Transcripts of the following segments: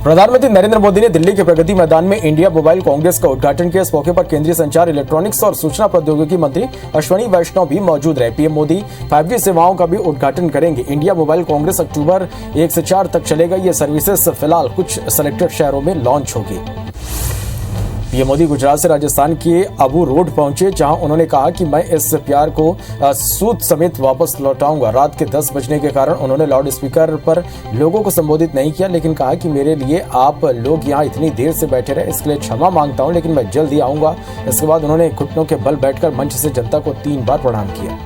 प्रधानमंत्री नरेंद्र मोदी ने दिल्ली के प्रगति मैदान में इंडिया मोबाइल कांग्रेस का उद्घाटन किया। इस मौके पर केंद्रीय संचार, इलेक्ट्रॉनिक्स और सूचना प्रौद्योगिकी मंत्री अश्विनी वैष्णव भी मौजूद रहे। पीएम मोदी 5G सेवाओं का भी उद्घाटन करेंगे। इंडिया मोबाइल कांग्रेस अक्टूबर 1 से 4 तक चलेगा। ये सर्विसेज फिलहाल कुछ सिलेक्टेड शहरों में लॉन्च होगी। पीएम मोदी गुजरात से राजस्थान के अबू रोड पहुंचे, जहां उन्होंने कहा कि मैं इस प्यार को सूद समेत वापस लौटाऊंगा। रात के 10 बजने के कारण उन्होंने लाउड स्पीकर पर लोगों को संबोधित नहीं किया, लेकिन कहा कि मेरे लिए आप लोग यहां इतनी देर से बैठे रहे, इसके लिए क्षमा मांगता हूं, लेकिन मैं जल्द ही आऊंगा। इसके बाद उन्होंने घुटनों के बल बैठकर मंच से जनता को 3 बार प्रणाम किया।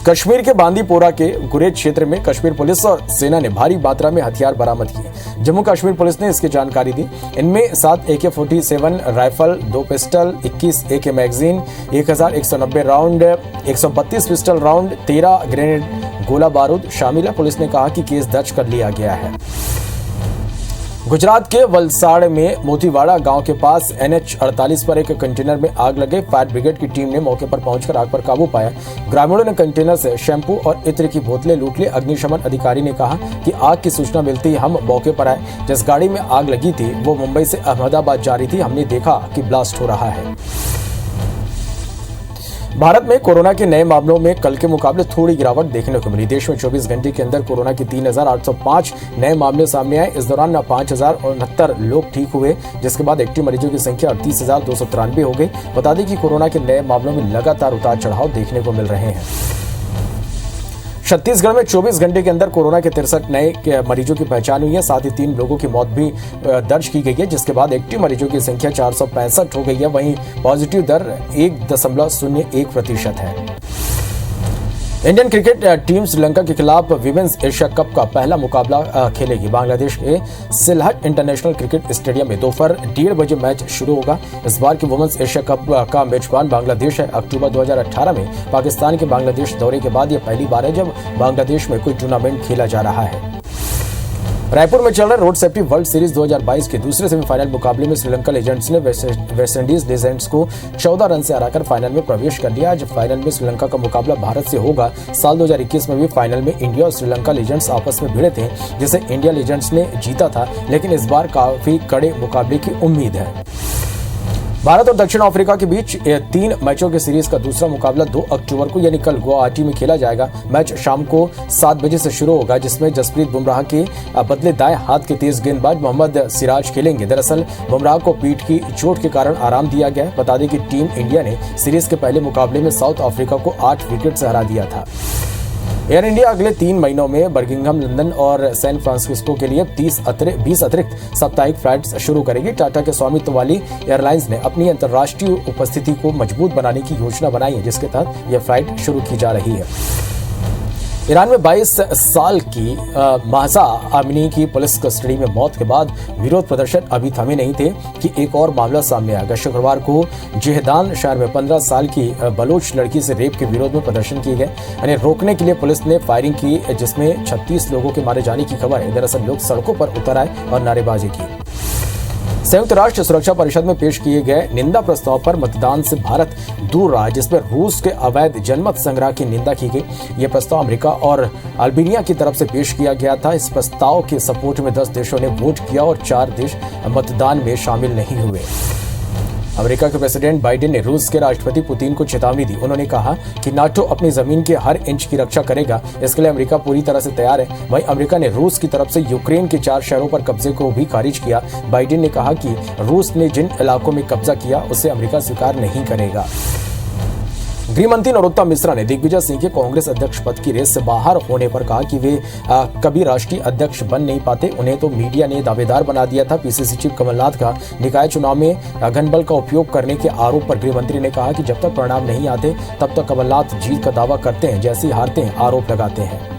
कश्मीर के बांदीपोरा के गुरेज क्षेत्र में कश्मीर पुलिस और सेना ने भारी मात्रा में हथियार बरामद किए। जम्मू कश्मीर पुलिस ने इसकी जानकारी दी। इनमें 7 AK-47 rifle, 2 pistol, 21 AK magazine, 1190 round, 132 pistol round, 13 grenade गोला बारूद शामिल है। पुलिस ने कहा कि केस दर्ज कर लिया गया है। गुजरात के वलसाड़ में मोतीवाड़ा गांव के पास NH-48 पर एक कंटेनर में आग लगे। फायर ब्रिगेड की टीम ने मौके पर पहुंचकर आग पर काबू पाया। ग्रामीणों ने कंटेनर से शैंपू और इत्र की बोतलें लूट ली। अग्निशमन अधिकारी ने कहा कि आग की सूचना मिलते ही हम मौके पर आए। जिस गाड़ी में आग लगी थी वो मुंबई से अहमदाबाद जा रही थी। हमने देखा कि ब्लास्ट हो रहा है। भारत में कोरोना के नए मामलों में कल के मुकाबले थोड़ी गिरावट देखने को मिली। देश में 24 घंटे के अंदर कोरोना के 3805 नए मामले सामने आए। इस दौरान 5069 लोग ठीक हुए, जिसके बाद एक्टिव मरीजों की संख्या 38,293 हो गई। बता दें कि कोरोना के नए मामलों में लगातार उतार चढ़ाव देखने को मिल रहे हैं। छत्तीसगढ़ में 24 घंटे के अंदर कोरोना के 63 नए मरीजों की पहचान हुई है। साथ ही 3 लोगों की मौत भी दर्ज की गई है, जिसके बाद एक्टिव मरीजों की संख्या 465 हो गई है। वहीं पॉजिटिव दर 1.01% है। इंडियन क्रिकेट टीम श्रीलंका के खिलाफ विमेंस एशिया कप का पहला मुकाबला खेलेगी। बांग्लादेश के सिलहट इंटरनेशनल क्रिकेट स्टेडियम में दोपहर 1:30 बजे मैच शुरू होगा। इस बार की वुमेन्स एशिया कप का मेजबान बांग्लादेश है। अक्टूबर 2018 में पाकिस्तान के बांग्लादेश दौरे के बाद यह पहली बार है जब बांग्लादेश में कोई टूर्नामेंट खेला जा रहा है। रायपुर में चल रहे रोड सेफ्टी वर्ल्ड सीरीज 2022 के दूसरे सेमीफाइनल मुकाबले में श्रीलंका लीजेंड्स ने वेस्टइंडीज लीजेंड्स को 14 रन से हराकर फाइनल में प्रवेश कर लिया। आज फाइनल में श्रीलंका का मुकाबला भारत से होगा। साल 2021 में भी फाइनल में इंडिया और श्रीलंका लीजेंड्स आपस में भिड़े थे, जिसे इंडिया लीजेंड्स ने जीता था, लेकिन इस बार काफी कड़े मुकाबले की उम्मीद है। भारत और दक्षिण अफ्रीका के बीच 3 मैचों की सीरीज का दूसरा मुकाबला 2 अक्टूबर को यानी कल गुवाहाटी में खेला जाएगा। मैच शाम को 7 बजे से शुरू होगा, जिसमें जसप्रीत बुमराह के बदले दाएं हाथ के तेज गेंदबाज मोहम्मद सिराज खेलेंगे। दरअसल बुमराह को पीठ की चोट के कारण आराम दिया गया है। बता दें कि टीम इंडिया ने सीरीज के पहले मुकाबले में साउथ अफ्रीका को 8 विकेट से हरा दिया था। एयर इंडिया अगले 3 महीनों में बर्मिंघम, लंदन और सैन फ्रांसिस्को के लिए 20 अतिरिक्त साप्ताहिक फ्लाइट्स शुरू करेगी। टाटा के स्वामित्व वाली एयरलाइंस ने अपनी अंतर्राष्ट्रीय उपस्थिति को मजबूत बनाने की योजना बनाई है, जिसके तहत यह फ्लाइट शुरू की जा रही है। ईरान में 22 साल की महसा अमीनी की पुलिस कस्टडी में मौत के बाद विरोध प्रदर्शन अभी थमे नहीं थे कि एक और मामला सामने आया। शुक्रवार को जेहदान शहर में 15 साल की बलोच लड़की से रेप के विरोध में प्रदर्शन किए गए। इन्हें रोकने के लिए पुलिस ने फायरिंग की, जिसमें 36 लोगों के मारे जाने की खबर है। दरअसल लोग सड़कों पर उतर आए और नारेबाजी की। संयुक्त राष्ट्र सुरक्षा परिषद में पेश किए गए निंदा प्रस्ताव पर मतदान से भारत दूर रहा, जिसमें रूस के अवैध जनमत संग्रह की निंदा की गई। यह प्रस्ताव अमेरिका और अल्बानिया की तरफ से पेश किया गया था। इस प्रस्ताव के सपोर्ट में 10 देशों ने वोट किया और 4 देश मतदान में शामिल नहीं हुए। अमेरिका के प्रेसिडेंट बाइडेन ने रूस के राष्ट्रपति पुतिन को चेतावनी दी। उन्होंने कहा कि नाटो अपनी जमीन के हर इंच की रक्षा करेगा, इसके लिए अमेरिका पूरी तरह से तैयार है। वहीं अमेरिका ने रूस की तरफ से यूक्रेन के 4 शहरों पर कब्जे को भी खारिज किया। बाइडेन ने कहा कि रूस ने जिन इलाकों में कब्जा किया उसे अमेरिका स्वीकार नहीं करेगा। गृह मंत्री नरोत्तम मिश्रा ने दिग्विजय सिंह के कांग्रेस अध्यक्ष पद की रेस से बाहर होने पर कहा कि वे कभी राष्ट्रीय अध्यक्ष बन नहीं पाते। उन्हें तो मीडिया ने दावेदार बना दिया था। पीसीसी चीफ कमलनाथ का निकाय चुनाव में घनबल का उपयोग करने के आरोप पर गृह मंत्री ने कहा कि जब तक परिणाम नहीं आते तब तक कमलनाथ जीत का दावा करते हैं, जैसे ही हारते हैं आरोप लगाते हैं।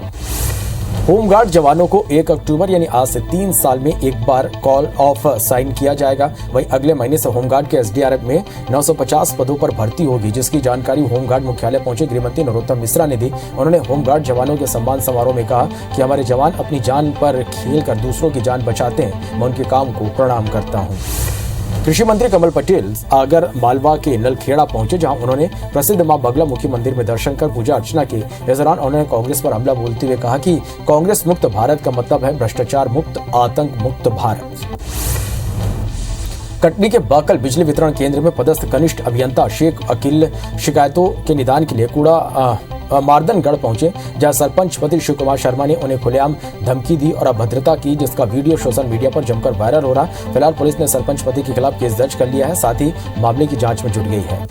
होमगार्ड जवानों को 1 अक्टूबर यानी आज से 3 साल में एक बार कॉल ऑफ साइन किया जाएगा। वहीं अगले महीने से होमगार्ड के SDRF में 950 पदों पर भर्ती होगी, जिसकी जानकारी होमगार्ड मुख्यालय पहुंचे गृह मंत्री नरोत्तम मिश्रा ने दी। उन्होंने होमगार्ड जवानों के सम्मान समारोह में कहा कि हमारे जवान अपनी जान पर खेल कर दूसरों की जान बचाते हैं। मैं उनके काम को प्रणाम करता हूँ। कृषि मंत्री कमल पटेल आगर मालवा के नलखेड़ा पहुंचे, जहां उन्होंने प्रसिद्ध मां बगलामुखी मंदिर में दर्शन कर पूजा अर्चना की। इस दौरान उन्होंने कांग्रेस पर हमला बोलते हुए कहा कि कांग्रेस मुक्त भारत का मतलब है भ्रष्टाचार मुक्त, आतंक मुक्त भारत। कटनी के बाकल बिजली वितरण केंद्र में पदस्थ कनिष्ठ अभियंता शेख अकील शिकायतों के निदान के लिए कूड़ा मार्दनगढ़ पहुंचे, जहां सरपंच पति शिव कुमार शर्मा ने उन्हें खुलेआम धमकी दी और अभद्रता की, जिसका वीडियो सोशल मीडिया पर जमकर वायरल हो रहा। फिलहाल पुलिस ने सरपंच पति के खिलाफ केस दर्ज कर लिया है, साथ ही मामले की जांच में जुट गई है।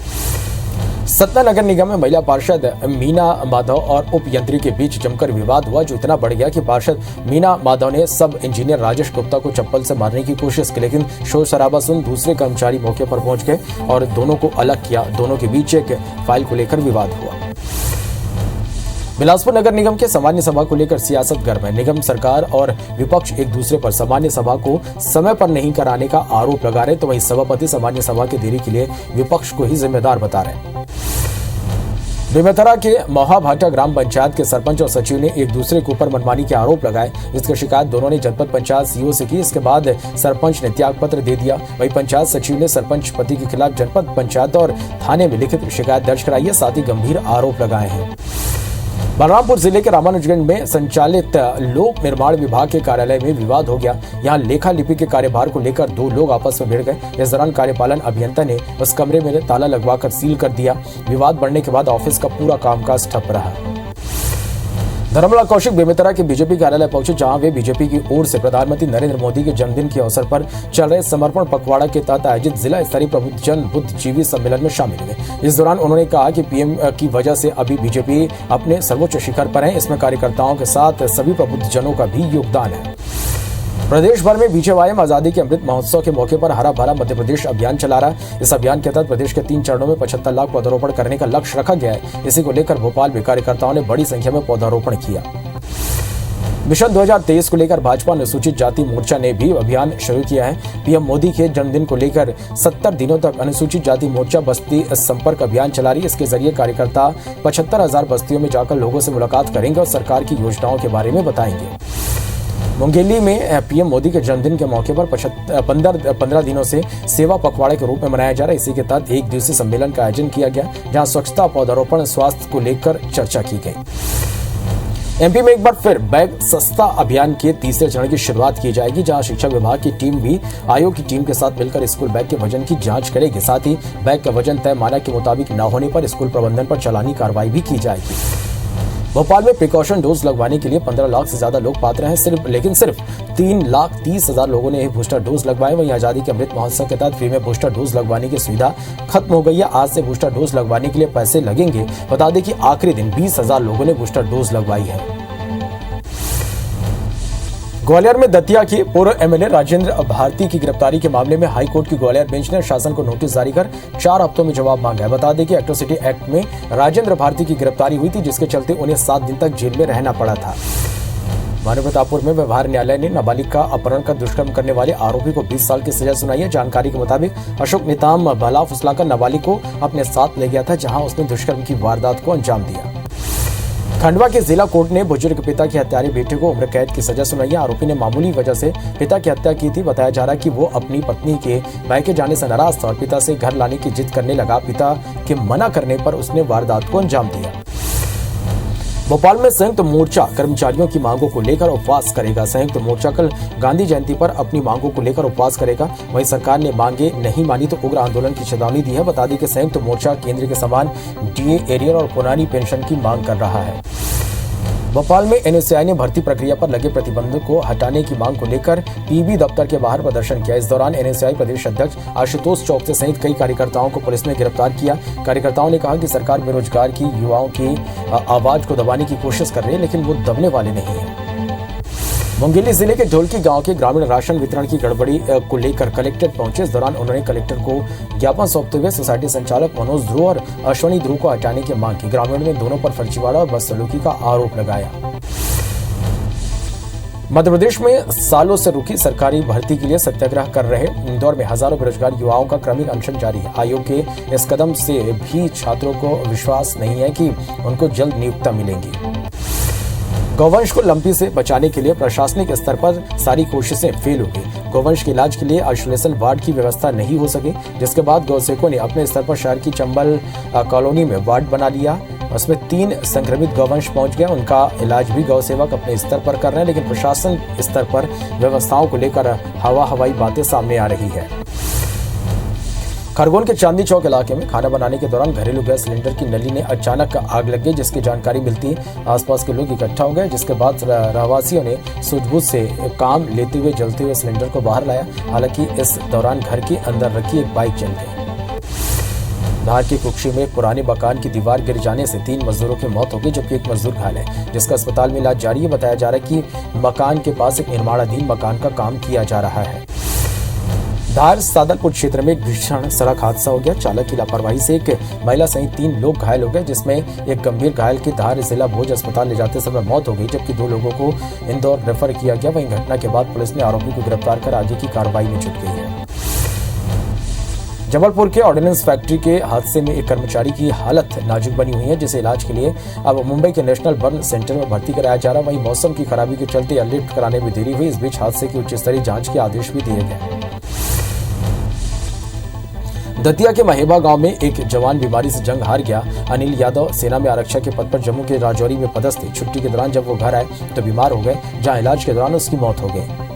सतना नगर निगम में महिला पार्षद मीना माधव और उप यंत्री के बीच जमकर विवाद हुआ, जो इतना बढ़ गया कि पार्षद मीना माधव ने सब इंजीनियर राजेश गुप्ता को चप्पल से मारने की कोशिश की, लेकिन शोर शराबा सुन दूसरे कर्मचारी मौके पर पहुंच गए और दोनों को अलग किया। दोनों के बीच एक फाइल को लेकर विवाद हुआ। बिलासपुर नगर निगम के सामान्य सभा को लेकर सियासत गर्म है। निगम सरकार और विपक्ष एक दूसरे पर सामान्य सभा को समय पर नहीं कराने का आरोप लगा रहे, तो वहीं सभापति सामान्य सभा की देरी के लिए विपक्ष को ही जिम्मेदार बता रहे। बेमेतरा के मोहाभाटा ग्राम पंचायत के सरपंच और सचिव ने एक दूसरे के ऊपर मनमानी के आरोप लगाए, जिसकी शिकायत दोनों ने जनपद पंचायत सीईओ से की। इसके बाद सरपंच ने त्याग पत्र दे दिया। वहीं पंचायत सचिव ने सरपंच पति के खिलाफ जनपद पंचायत और थाने में लिखित शिकायत दर्ज कराई है, साथ ही गंभीर आरोप लगाए हैं। बलरामपुर जिले के रामानुजगंज में संचालित लोक निर्माण विभाग के कार्यालय में विवाद हो गया। यहां लेखा लिपि के कार्यभार को लेकर दो लोग आपस में भिड़ गए। इस दौरान कार्यपालन अभियंता ने उस कमरे में ताला लगवाकर सील कर दिया। विवाद बढ़ने के बाद ऑफिस का पूरा कामकाज ठप रहा। धर्मलाल कौशिक बेमेतरा के बीजेपी कार्यालय पहुंचे, जहां वे बीजेपी की ओर से प्रधानमंत्री नरेंद्र मोदी के जन्मदिन के अवसर पर चल रहे समर्पण पखवाड़ा के तहत आयोजित जिला स्तरीय प्रबुद्धजन बुद्धिजीवी सम्मेलन में शामिल हुए। इस दौरान उन्होंने कहा कि पीएम की वजह से अभी बीजेपी अपने सर्वोच्च शिखर पर है। इसमें कार्यकर्ताओं के साथ सभी प्रबुद्धजनों का भी योगदान है। प्रदेश भर में बीजेवाईएम आजादी के अमृत महोत्सव के मौके पर हरा भरा मध्य प्रदेश अभियान चला रहा है। इस अभियान के तहत प्रदेश के 3 चरणों में 75 लाख पौधारोपण करने का लक्ष्य रखा गया है। इसी को लेकर भोपाल में कार्यकर्ताओं ने बड़ी संख्या में पौधारोपण किया। मिशन 2023 को लेकर भाजपा अनुसूचित जाति मोर्चा ने भी अभियान शुरू किया है। पीएम मोदी के जन्मदिन को लेकर 70 दिनों तक अनुसूचित जाति मोर्चा बस्ती संपर्क अभियान चला रही है। इसके जरिए कार्यकर्ता 75,000 बस्तियों में जाकर लोगों से मुलाकात करेंगे और सरकार की योजनाओं के बारे में बताएंगे। मुंगेली में पीएम मोदी के जन्मदिन के मौके पर 15 दिनों से सेवा पखवाड़े के रूप में मनाया जा रहा है। इसी के तहत एक दिवसीय सम्मेलन का आयोजन किया गया, जहां स्वच्छता, पौधारोपण, स्वास्थ्य को लेकर चर्चा की गई। एमपी में एक बार फिर बैग सस्ता अभियान के तीसरे चरण की शुरुआत की जाएगी, जहां शिक्षा विभाग की टीम भी आयोग की टीम के साथ मिलकर स्कूल बैग के वजन की जांच करेगी। साथ ही बैग का वजन तय मानक के मुताबिक न होने पर स्कूल प्रबंधन पर चालानी कार्रवाई भी की जाएगी। भोपाल में प्रिकॉशन डोज लगवाने के लिए 15 लाख से ज्यादा लोग पात्र हैं, लेकिन सिर्फ 3,30,000 लोगों ने बूस्टर डोज लगवाए। वहीं आजादी के अमृत महोत्सव के तहत फ्री में बूस्टर डोज लगवाने की सुविधा खत्म हो गई है। आज से बूस्टर डोज लगवाने के लिए पैसे लगेंगे। बता दें कि आखिरी दिन 20,000 लोगों ने बूस्टर डोज लगवाई है। ग्वालियर में दतिया के पूर्व एमएलए राजेंद्र भारती की गिरफ्तारी के मामले में हाईकोर्ट की ग्वालियर बेंच ने शासन को नोटिस जारी कर 4 हफ्तों में जवाब मांगा है। बता दें कि एट्रोसिटी एक्ट में राजेंद्र भारती की गिरफ्तारी हुई थी, जिसके चलते उन्हें 7 दिन तक जेल में रहना पड़ा था। मानवतापुर में व्यवहार न्यायालय ने नाबालिग का अपहरण कर दुष्कर्म करने वाले आरोपी को 20 साल की सजा सुनाई है। जानकारी के मुताबिक अशोक निताम भला फुसलाकर नाबालिग को अपने साथ ले गया था, जहां उसने दुष्कर्म की वारदात को अंजाम दिया। खंडवा के जिला कोर्ट ने बुजुर्ग पिता की हत्यारे बेटे को उम्र कैद की सजा सुनाई है। आरोपी ने मामूली वजह से पिता की हत्या की थी। बताया जा रहा है कि वो अपनी पत्नी के मायके जाने से नाराज था और पिता से घर लाने की जिद करने लगा। पिता के मना करने पर उसने वारदात को अंजाम दिया। भोपाल में संयुक्त मोर्चा कर्मचारियों की मांगों को लेकर उपवास करेगा। संयुक्त मोर्चा कल गांधी जयंती पर अपनी मांगों को लेकर उपवास करेगा। वहीं सरकार ने मांगे नहीं मानी तो उग्र आंदोलन की चेतावनी दी है। बता दें कि संयुक्त मोर्चा केंद्र के समान डीए, एरियर और पुरानी पेंशन की मांग कर रहा है। भोपाल में एनएसयूआई ने भर्ती प्रक्रिया पर लगे प्रतिबंध को हटाने की मांग को लेकर पीबी दफ्तर के बाहर प्रदर्शन किया। इस दौरान एनएसयूआई प्रदेश अध्यक्ष आशुतोष चौकसे सहित कई कार्यकर्ताओं को पुलिस ने गिरफ्तार किया। कार्यकर्ताओं ने कहा कि सरकार बेरोजगार की युवाओं की आवाज को दबाने की कोशिश कर रही है, लेकिन वो दबने वाले नहीं है। मुंगेली जिले के ढोलकी गांव के ग्रामीण राशन वितरण की गड़बड़ी को लेकर कलेक्टर पहुंचे। इस दौरान उन्होंने कलेक्टर को ज्ञापन सौंपते हुए सोसाइटी संचालक मनोज ध्रुव और अश्वनी ध्रुव को हटाने की मांग की। ग्रामीणों ने दोनों पर फर्जीवाड़ा और बदसलूकी का आरोप लगाया। मध्य प्रदेश में सालों से रुकी सरकारी भर्ती के लिए सत्याग्रह कर रहे इंदौर में हजारों बेरोजगार युवाओं का क्रमिक अनशन जारी है। आयोग के इस कदम से भी छात्रों को विश्वास नहीं है कि उनको जल्द नियुक्ति मिलेंगी। गौवंश को लंपी से बचाने के लिए प्रशासनिक स्तर पर सारी कोशिशें फेल हो गई। गौवंश के इलाज के लिए आइसोलेशन वार्ड की व्यवस्था नहीं हो सकी, जिसके बाद गौसेवकों ने अपने स्तर पर शहर की चंबल कॉलोनी में वार्ड बना लिया। उसमें 3 संक्रमित गौवंश पहुंच गए। उनका इलाज भी गौ सेवक अपने स्तर पर कर रहे हैं, लेकिन प्रशासन स्तर पर व्यवस्थाओं को लेकर हवाई बातें सामने आ रही है। खरगोन के चांदनी चौक इलाके में खाना बनाने के दौरान घरेलू गैस सिलेंडर की नली में अचानक आग लग गई, जिसकी जानकारी मिलती आसपास के लोग इकट्ठा हो गए, जिसके बाद रहवासियों ने सूझबूझ से काम लेते हुए जलते हुए सिलेंडर को बाहर लाया। हालांकि इस दौरान घर के अंदर रखी एक बाइक जल गई। धार के कुक्षी में पुराने मकान की दीवार गिर जाने से 3 मजदूरों की मौत हो गई, जबकि एक मजदूर घायल है, जिसका अस्पताल में इलाज जारी है। बताया जा रहा है कि मकान के पास एक निर्माणाधीन मकान का काम किया जा रहा है। धार सादलपुर क्षेत्र में एक भीषण सड़क हादसा हो गया। चालक की लापरवाही से एक महिला सहित 3 लोग घायल हो गए, जिसमें एक गंभीर घायल की धार जिला भोज अस्पताल ले जाते समय मौत हो गई, जबकि 2 लोगों को इंदौर रेफर किया गया। वहीं घटना के बाद पुलिस ने आरोपी को गिरफ्तार कर आगे की कार्रवाई में जुट गई है। जबलपुर के ऑर्डिनेंस फैक्ट्री के हादसे में एक कर्मचारी की हालत नाजुक बनी हुई है, जिसे इलाज के लिए अब मुंबई के नेशनल बर्न सेंटर में भर्ती कराया जा रहा है। वहीं मौसम की खराबी के चलते एयरलिफ्ट कराने में देरी हुई। इस बीच हादसे की उच्च स्तरीय जांच के आदेश भी दिए गए। दतिया के महेबा गांव में एक जवान बीमारी से जंग हार गया। अनिल यादव सेना में आरक्षक के पद पर जम्मू के राजौरी में पदस्थ थे। छुट्टी के दौरान जब वो घर आए तो बीमार हो गए, जहां इलाज के दौरान उसकी मौत हो गई।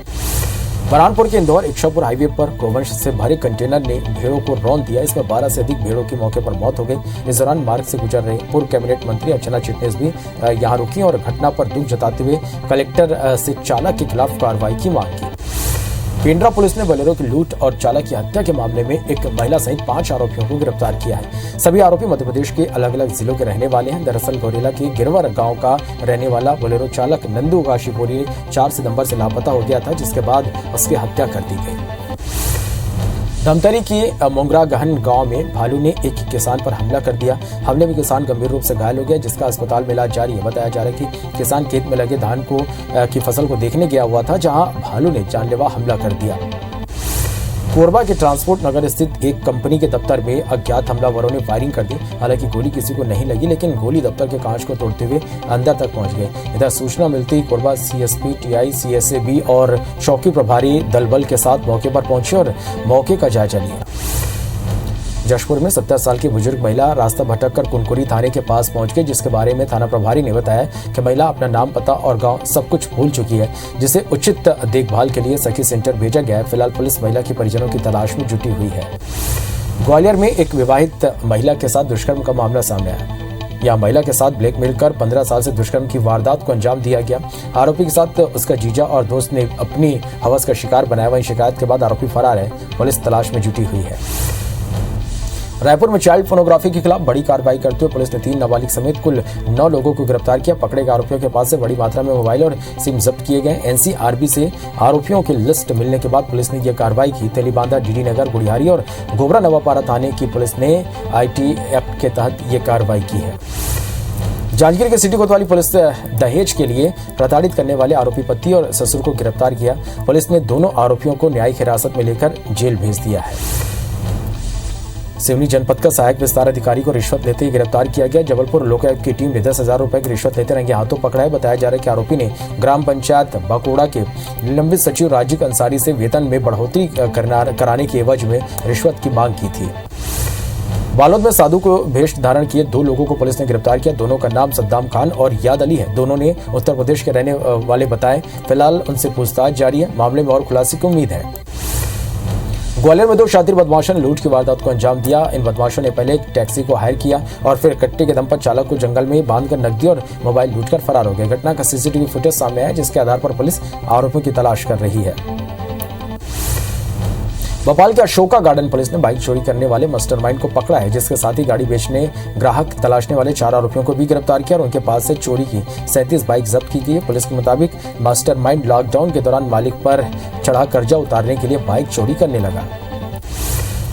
बरहानपुर के इंदौर इच्छापुर हाईवे पर गोवंश से भरे कंटेनर ने भेड़ों को रौंद दिया। इसमें 12 से अधिक भेड़ों की मौके पर मौत हो गई। इस दौरान मार्ग से गुजर रहे पूर्व कैबिनेट मंत्री अर्चना चिटनेस भी यहां रुकी और घटना पर दुख जताते हुए कलेक्टर से चालक के खिलाफ कार्रवाई की मांग की। पेंड्रा पुलिस ने बोलेरो की लूट और चालक की हत्या के मामले में एक महिला सहित 5 आरोपियों को गिरफ्तार किया है। सभी आरोपी मध्य प्रदेश के अलग अलग जिलों के रहने वाले हैं। दरअसल गौरेला के गिरवर गांव का रहने वाला बोलेरो चालक नंदू काशीपुरी 4 सितंबर से लापता हो गया था, जिसके बाद उसकी हत्या कर दी गई। धमतरी के मोंगरा गहन गांव में भालू ने एक किसान पर हमला कर दिया। हमले में किसान गंभीर रूप से घायल हो गया, जिसका अस्पताल में इलाज जारी है। बताया जा रहा है कि किसान खेत में लगे धान की फसल को देखने गया हुआ था, जहां भालू ने जानलेवा हमला कर दिया। कोरबा के ट्रांसपोर्ट नगर स्थित एक कंपनी के दफ्तर में अज्ञात हमलावरों ने फायरिंग कर दी। हालांकि गोली किसी को नहीं लगी, लेकिन गोली दफ्तर के कांच को तोड़ते हुए अंदर तक पहुंच गई। इधर सूचना मिलती ही कोरबा सीएसपी, टीआई, सीएसएबी और चौकी प्रभारी दलबल के साथ मौके पर पहुंचे और मौके का जायजा लिया। जशपुर में 70 साल की बुजुर्ग महिला रास्ता भटककर कुनकुरी थाने के पास पहुंच गई, जिसके बारे में थाना प्रभारी ने बताया कि महिला अपना नाम, पता और गांव सब कुछ भूल चुकी है, जिसे उचित देखभाल के लिए सखी सेंटर भेजा गया है। फिलहाल पुलिस महिला के परिजनों की तलाश में जुटी हुई है। ग्वालियर में एक विवाहित महिला के साथ दुष्कर्म का मामला सामने आया। यह महिला के साथ ब्लैकमेल कर 15 साल से दुष्कर्म की वारदात को अंजाम दिया गया। आरोपी के साथ उसका जीजा और दोस्त ने अपनी हवस का शिकार बनाया। वहीं शिकायत के बाद आरोपी फरार है। पुलिस तलाश में जुटी हुई है। रायपुर में चाइल्ड फोनोग्राफी के खिलाफ बड़ी कार्रवाई करते हुए पुलिस ने 3 नाबालिग समेत कुल 9 लोगों को गिरफ्तार किया। पकड़े गए आरोपियों के पास से बड़ी मात्रा में मोबाइल और सिम जब्त किए गए। एनसीआरबी से आरोपियों की लिस्ट मिलने के बाद पुलिस ने यह कार्रवाई की। तेलीबांधा, डीडी नगर, गुड़ियारी और गोबरा नवापारा थाने की पुलिस ने आईटी एक्ट के तहत ये कार्रवाई की है। जांजगीर के सिटी कोतवाली पुलिस ने दहेज के लिए प्रताड़ित करने वाले आरोपी पति और ससुर को गिरफ्तार किया। पुलिस ने दोनों आरोपियों को न्यायिक हिरासत में लेकर जेल भेज दिया है। सिवनी जनपद का सहायक विस्तार अधिकारी को रिश्वत लेते ही गिरफ्तार किया गया। जबलपुर लोकायुक्त की टीम ने 10,000 रुपए की रिश्वत लेते रंगे हाथों पकड़ा है। बताया जा रहा है कि आरोपी ने ग्राम पंचायत बकोड़ा के निलंबित सचिव राजीव अंसारी से वेतन में बढ़ोतरी कराने की एवज में रिश्वत की मांग की थी। बालोद में साधु को भेष धारण किए 2 लोगों को पुलिस ने गिरफ्तार किया। दोनों का नाम सद्दाम खान और याद अली है। दोनों ने उत्तर प्रदेश के रहने वाले बताए। फिलहाल उनसे पूछताछ जारी है। मामले में और खुलासे की उम्मीद है। ग्वालियर में 2 शातिर बदमाशों ने लूट की वारदात को अंजाम दिया। इन बदमाशों ने पहले एक टैक्सी को हायर किया और फिर कट्टे के दम पर चालक को जंगल में बांधकर नकदी और मोबाइल लूटकर फरार हो गए। घटना का सीसीटीवी फुटेज सामने आया, जिसके आधार पर पुलिस आरोपियों की तलाश कर रही है। भोपाल के अशोका गार्डन पुलिस ने बाइक चोरी करने वाले मास्टरमाइंड को पकड़ा है, जिसके साथ ही गाड़ी बेचने ग्राहक तलाशने वाले 4 आरोपियों को भी गिरफ्तार किया और उनके पास से चोरी की 37 बाइक जब्त की गई। पुलिस के मुताबिक मास्टरमाइंड लॉकडाउन के दौरान मालिक पर चढ़ा कर्जा उतारने के लिए बाइक चोरी करने लगा।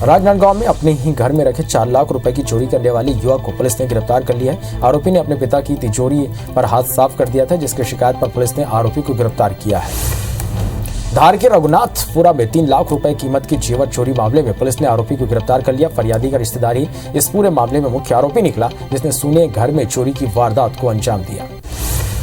राजनांदगांव में अपने ही घर में रखे 4 लाख रुपए की चोरी करने वाले युवक को पुलिस ने गिरफ्तार कर लिया है। आरोपी ने अपने पिता की तिजोरी पर हाथ साफ कर दिया था, जिसकी शिकायत पर पुलिस ने आरोपी को गिरफ्तार किया है। धार के रघुनाथपुरा में 3 लाख रुपए कीमत की जेवर चोरी मामले में पुलिस ने आरोपी को गिरफ्तार कर लिया। फरियादी का रिश्तेदार ही इस पूरे मामले में मुख्य आरोपी निकला, जिसने सूने घर में चोरी की वारदात को अंजाम दिया।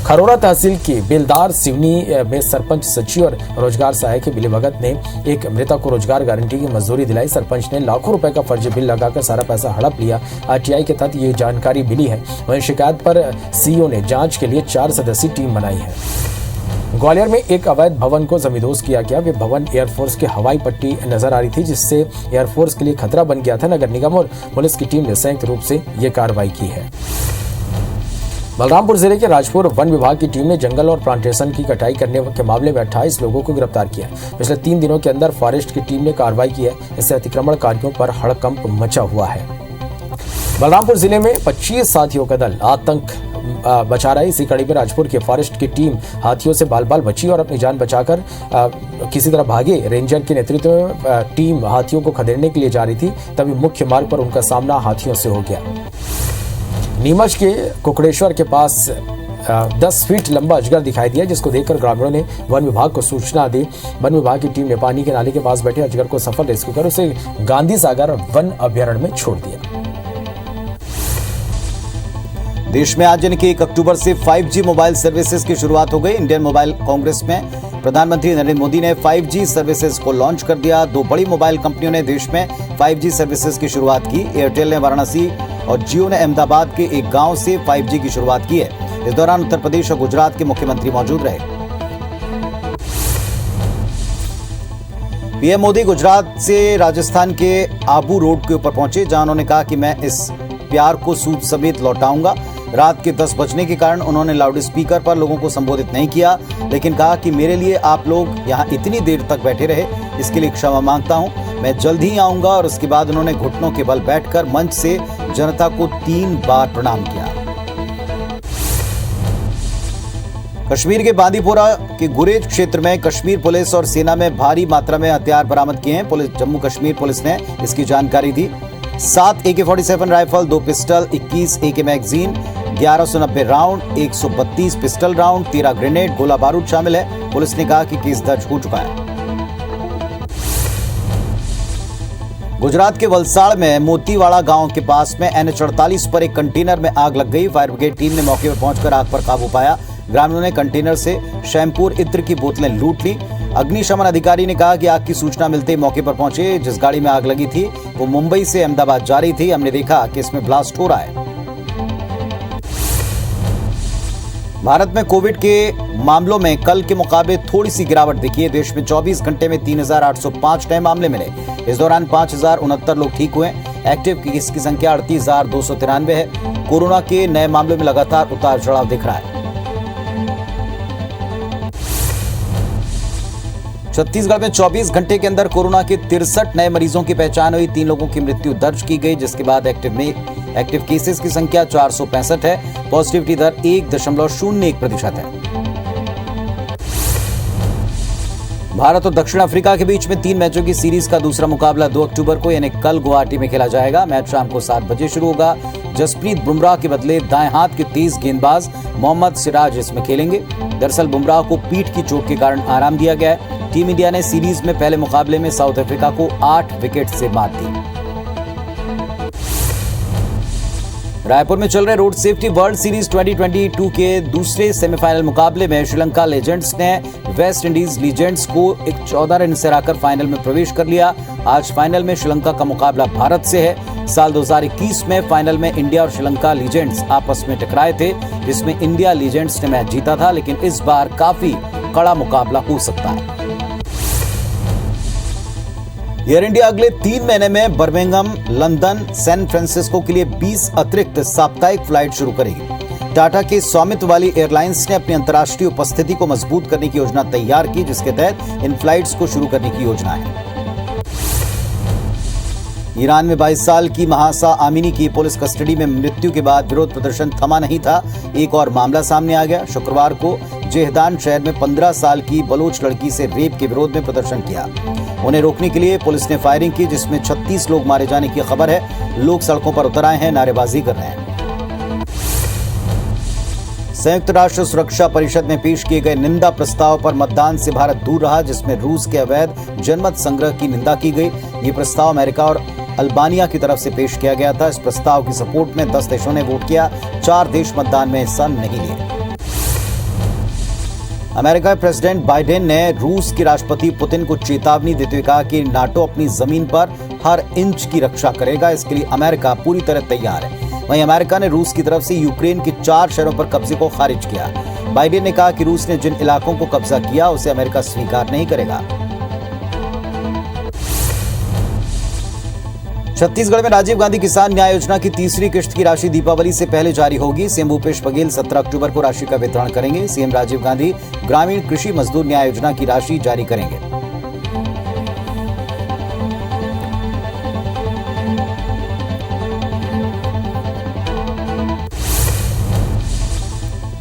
खरोरा तहसील की बेलदार सिवनी में सरपंच सचिव और रोजगार सहायक बिली भगत ने एक मृतक को रोजगार गारंटी की मजदूरी दिलाई। सरपंच ने लाखों रुपए का फर्जी बिल लगाकर सारा पैसा हड़प लिया। आरटीआई के तहत ये जानकारी मिली है। वहीं शिकायत पर सीईओ ने जांच के लिए 4 सदस्यीय टीम बनाई है। ग्वालियर में एक अवैध भवन को जमींदोज किया गया। वे भवन एयरफोर्स की हवाई पट्टी नजर आ रही थी, जिससे एयरफोर्स के लिए खतरा बन गया था। नगर निगम और पुलिस की टीम ने संयुक्त रूप से ये कार्रवाई की है। बलरामपुर जिले के राजपुर वन विभाग की टीम ने जंगल और प्लांटेशन की कटाई करने के मामले में 28 लोगों को गिरफ्तार किया। पिछले 3 दिनों के अंदर फॉरेस्ट की टीम ने कार्रवाई की है। इससे अतिक्रमणकारियों पर हड़कंप मचा हुआ है। बलरामपुर जिले में 25 साथियों का दल आतंक बचा रहा है। इसी कड़ी में राजपुर के फॉरेस्ट की टीम हाथियों से बाल बाल बची और अपनी जान बचाकर किसी तरह भागे। रेंजर के नेतृत्व में टीम हाथियों को खदेड़ने के लिए जा रही थी, तभी मुख्य मार्ग पर उनका सामना हाथियों से हो गया। नीमच के कुकड़ेश्वर के पास 10 फीट लंबा अजगर दिखाई दिया, जिसको देखकर ग्रामीणों ने वन विभाग को सूचना दी। वन विभाग की टीम ने पानी के नाले के पास बैठे अजगर को सफल रेस्क्यू कर उसे गांधी सागर वन अभयारण्य में छोड़ दिया। देश में आज यानी कि 1 अक्टूबर से 5G मोबाइल सर्विसेज की शुरुआत हो गई। इंडियन मोबाइल कांग्रेस में प्रधानमंत्री नरेंद्र मोदी ने 5G सर्विसेज को लॉन्च कर दिया। 2 बड़ी मोबाइल कंपनियों ने देश में 5G सर्विसेज की शुरुआत की। एयरटेल ने वाराणसी और जियो ने अहमदाबाद के एक गांव से 5G की शुरुआत की है। इस दौरान उत्तर प्रदेश और गुजरात के मुख्यमंत्री मौजूद रहे। पीएम मोदी गुजरात से राजस्थान के आबू रोड के ऊपर पहुंचे, जहां उन्होंने कहा कि मैं इस प्यार को सूद समेत लौटाऊंगा। रात के 10 बजने के कारण उन्होंने लाउड स्पीकर पर लोगों को संबोधित नहीं किया, लेकिन कहा कि मेरे लिए आप लोग यहाँ इतनी देर तक बैठे रहे, इसके लिए क्षमा मांगता हूँ। मैं जल्द ही आऊंगा। और उसके बाद उन्होंने घुटनों के बल बैठकर मंच से जनता को 3 बार प्रणाम किया। कश्मीर के बांदीपोरा के गुरेज क्षेत्र में कश्मीर पुलिस और सेना में भारी मात्रा में हथियार बरामद किए हैं। जम्मू कश्मीर पुलिस ने इसकी जानकारी दी। 7 AK-47 rifle, 2 pistol, 21 AK magazine, 1190 round, 132 pistol round, 13 grenade, गोला बारूद शामिल है। पुलिस ने कहा कि केस दर्ज हो चुका है। गुजरात के वलसाड़ में मोतीवाड़ा गांव के पास में NH-48 पर एक कंटेनर में आग लग गई। फायर ब्रिगेड टीम ने मौके पर पहुंचकर आग पर काबू पाया। ग्रामीणों ने कंटेनर से शैम्पू और इत्र की बोतलें लूट ली। अग्निशमन अधिकारी ने कहा कि आग की सूचना मिलते ही मौके पर पहुंचे। जिस गाड़ी में आग लगी थी वो मुंबई से अहमदाबाद जा रही थी। हमने देखा कि इसमें ब्लास्ट हो रहा है। भारत में कोविड के मामलों में कल के मुकाबले थोड़ी सी गिरावट दिखी है। देश में 24 घंटे में 3,805 नए मामले मिले। इस दौरान 5,069 लोग ठीक हुए। एक्टिव केस की संख्या 38,293 है। कोरोना के नए मामलों में लगातार उतार चढ़ाव दिख रहा है। छत्तीसगढ़ में 24 घंटे के अंदर कोरोना के 63 नए मरीजों की पहचान हुई। 3 लोगों की मृत्यु दर्ज की गई, जिसके बाद एक्टिव केसेस की संख्या 465 है। पॉजिटिविटी दर 1.01% है। भारत और दक्षिण अफ्रीका के बीच में 3 मैचों की सीरीज का दूसरा मुकाबला 2 अक्टूबर को यानी कल गुवाहाटी में खेला जाएगा। मैच शाम को 7 बजे शुरू होगा। जसप्रीत बुमराह के बदले दाएं हाथ के तेज गेंदबाज मोहम्मद सिराज इसमें खेलेंगे। दरअसल बुमराह को पीठ की चोट के कारण आराम दिया गया है। टीम इंडिया ने सीरीज में पहले मुकाबले में साउथ अफ्रीका को 8 विकेट से मात दी। रायपुर में चल रहे रोड सेफ्टी वर्ल्ड सीरीज 2022 के दूसरे सेमीफाइनल मुकाबले में श्रीलंका लेजेंड्स ने वेस्ट इंडीज लीजेंड्स को 14 रन से हराकर फाइनल में प्रवेश कर लिया। आज फाइनल में श्रीलंका का मुकाबला भारत से है। साल 2021 में फाइनल में इंडिया और श्रीलंका लीजेंड्स आपस में टकराए थे, जिसमें इंडिया लीजेंड्स ने मैच जीता था, लेकिन इस बार काफी कड़ा मुकाबला हो सकता है। एयर इंडिया अगले 3 महीने में बर्मिंघम, लंदन, सैन फ्रांसिस्को के लिए 20 अतिरिक्त साप्ताहिक फ्लाइट शुरू करेगी। टाटा के स्वामित्व वाली एयरलाइंस ने अपनी अंतर्राष्ट्रीय उपस्थिति को मजबूत करने की योजना तैयार की, जिसके तहत इन फ्लाइट्स को शुरू करने की योजना है। ईरान में 22 साल की महासा आमिनी की पुलिस कस्टडी में मृत्यु के बाद विरोध प्रदर्शन थमा नहीं था। एक और मामला सामने आ गया। शुक्रवार को जेहदान शहर में 15 साल की बलोच लड़की से रेप के विरोध में प्रदर्शन किया। उन्हें रोकने के लिए पुलिस ने फायरिंग की, जिसमें 36 लोग मारे जाने की खबर है। लोग सड़कों पर उतर आए हैं, नारेबाजी कर रहे हैं। संयुक्त राष्ट्र सुरक्षा परिषद में पेश किए गए निंदा प्रस्ताव पर मतदान से भारत दूर रहा, जिसमें रूस के अवैध जनमत संग्रह की निंदा की गई। ये प्रस्ताव अमेरिका और अल्बानिया की तरफ से पेश किया गया था। इस प्रस्ताव की सपोर्ट में 10 देशों ने वोट किया। 4 देश मतदान में हिस्सा नहीं लिए। अमेरिका के प्रेसिडेंट बाइडेन ने रूस के राष्ट्रपति पुतिन को चेतावनी देते हुए कहा कि नाटो अपनी जमीन पर हर इंच की रक्षा करेगा। इसके लिए अमेरिका पूरी तरह तैयार है। वहीं अमेरिका ने रूस की तरफ से यूक्रेन के 4 शहरों पर कब्जे को खारिज किया। बाइडेन ने कहा कि रूस ने जिन इलाकों को कब्जा किया उसे अमेरिका स्वीकार नहीं करेगा। छत्तीसगढ़ में राजीव गांधी किसान न्याय योजना की तीसरी किश्त की राशि दीपावली से पहले जारी होगी। सीएम भूपेश बघेल 17 अक्टूबर को राशि का वितरण करेंगे। सीएम राजीव गांधी ग्रामीण कृषि मजदूर न्याय योजना की राशि जारी करेंगे।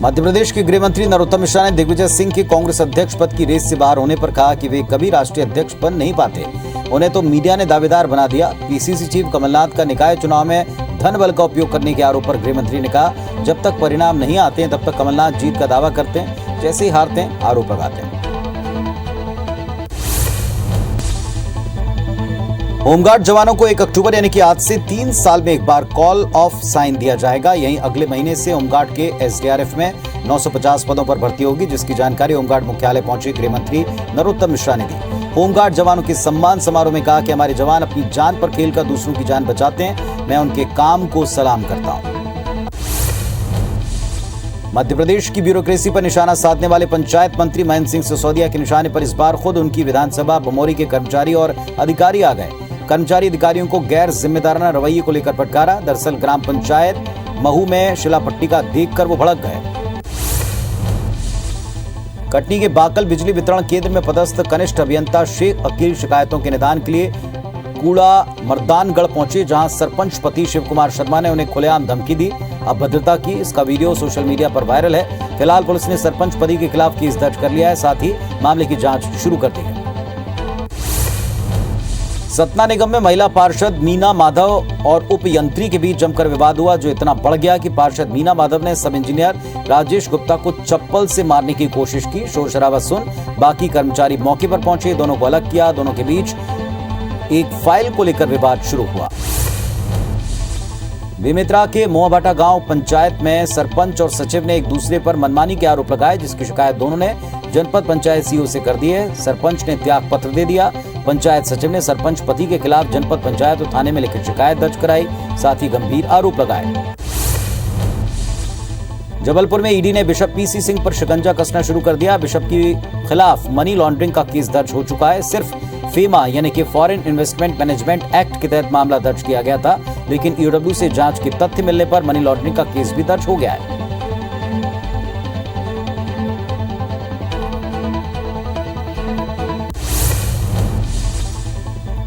मध्य प्रदेश के गृह मंत्री नरोत्तम मिश्रा ने दिग्विजय सिंह के कांग्रेस अध्यक्ष पद की रेस से बाहर होने पर कहा कि वे कभी राष्ट्रीय अध्यक्ष बन नहीं पाते, उन्हें तो मीडिया ने दावेदार बना दिया। पीसीसी चीफ कमलनाथ का निकाय चुनाव में धन बल का उपयोग करने के आरोप पर गृह मंत्री ने कहा, जब तक परिणाम नहीं आते हैं तब तक कमलनाथ जीत का दावा करते हैं, जैसे ही हारते हैं आरोप लगाते हैं। होमगार्ड जवानों को 1 अक्टूबर यानी कि आज से 3 साल में एक बार कॉल ऑफ साइन दिया जाएगा। यहीं अगले महीने से होमगार्ड के एसडीआरएफ में 950 पदों पर भर्ती होगी, जिसकी जानकारी होमगार्ड मुख्यालय पहुंचे गृह मंत्री नरोत्तम मिश्रा ने दी। होमगार्ड जवानों के सम्मान समारोह में कहा कि हमारे जवान अपनी जान पर खेलकर दूसरों की जान बचाते हैं, मैं उनके काम को सलाम करता हूं। मध्य प्रदेश की ब्यूरोक्रेसी पर निशाना साधने वाले पंचायत मंत्री महेंद्र सिंह सिसोदिया के निशाने पर इस बार खुद उनकी विधानसभा बमोरी के कर्मचारी और अधिकारी आ गए। कर्मचारी अधिकारियों को गैर जिम्मेदाराना रवैये को लेकर फटकारा। दरअसल ग्राम पंचायत महू में शिलापट्टिका देखकर वो भड़क गए। कटनी के बाकल बिजली वितरण केंद्र में पदस्थ कनिष्ठ अभियंता शेख अकील शिकायतों के निदान के लिए कूड़ा मर्दानगढ़ पहुंचे, जहां सरपंच पति शिव कुमार शर्मा ने उन्हें खुलेआम धमकी दी, अभद्रता की। इसका वीडियो सोशल मीडिया पर वायरल है। फिलहाल पुलिस ने सरपंच पति के खिलाफ केस दर्ज कर लिया है, साथ ही मामले की जांच शुरू कर दी है। सतना निगम में महिला पार्षद मीना माधव और उप यंत्री के बीच जमकर विवाद हुआ, जो इतना बढ़ गया कि पार्षद मीना माधव ने सब इंजीनियर राजेश गुप्ता को चप्पल से मारने की कोशिश की। शोर शराबा सुन बाकी कर्मचारी मौके पर पहुंचे, दोनों को अलग किया। दोनों के बीच एक फाइल को लेकर विवाद शुरू हुआ। बेमेतरा के मोहभाटा गांव पंचायत में सरपंच और सचिव ने एक दूसरे पर मनमानी के आरोप लगाए, जिसकी शिकायत दोनों ने जनपद पंचायत सीईओ से कर दी है। सरपंच ने त्याग पत्र दे दिया। पंचायत सचिव ने सरपंच पति के खिलाफ जनपद पंचायत और थाने में लिखित शिकायत दर्ज कराई, साथ ही गंभीर आरोप लगाए। जबलपुर में ईडी ने बिशप पीसी सिंह पर शिकंजा कसना शुरू कर दिया। बिशप के खिलाफ मनी लॉन्ड्रिंग का केस दर्ज हो चुका है। सिर्फ फेमा यानी कि फॉरेन इन्वेस्टमेंट मैनेजमेंट एक्ट के तहत मामला दर्ज किया गया था, लेकिन ईओडब्ल्यू से जांच के तथ्य मिलने पर मनी लॉन्ड्रिंग का केस भी दर्ज हो गया है।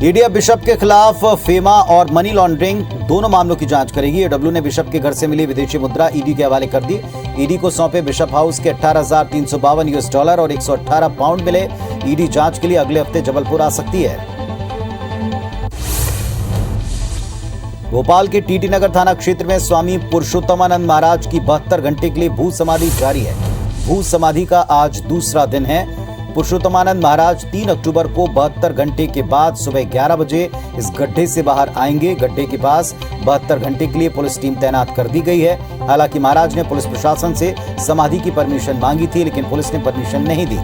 ईडी अब बिशप के खिलाफ फेमा और मनी लॉन्ड्रिंग दोनों मामलों की जांच करेगी। ईओडब्ल्यू ने बिशप के घर से मिली विदेशी मुद्रा ईडी के हवाले कर दी। ईडी को सौंपे बिशप हाउस के $18,352 और 118 पाउंड मिले। ईडी जांच के लिए अगले हफ्ते जबलपुर आ सकती है। भोपाल के टीटी नगर थाना क्षेत्र में स्वामी पुरुषोत्तमानंद महाराज की 72 घंटे के लिए भू समाधि जारी है। भू समाधि का आज दूसरा दिन है। पुरुषोत्तमानंद महाराज 3 अक्टूबर को 72 घंटे के बाद सुबह 11 बजे इस गड्ढे से बाहर आएंगे। गड्ढे के पास 72 घंटे के लिए पुलिस टीम तैनात कर दी गई है। हालांकि महाराज ने पुलिस प्रशासन से समाधि की परमिशन मांगी थी, लेकिन पुलिस ने परमिशन नहीं दी।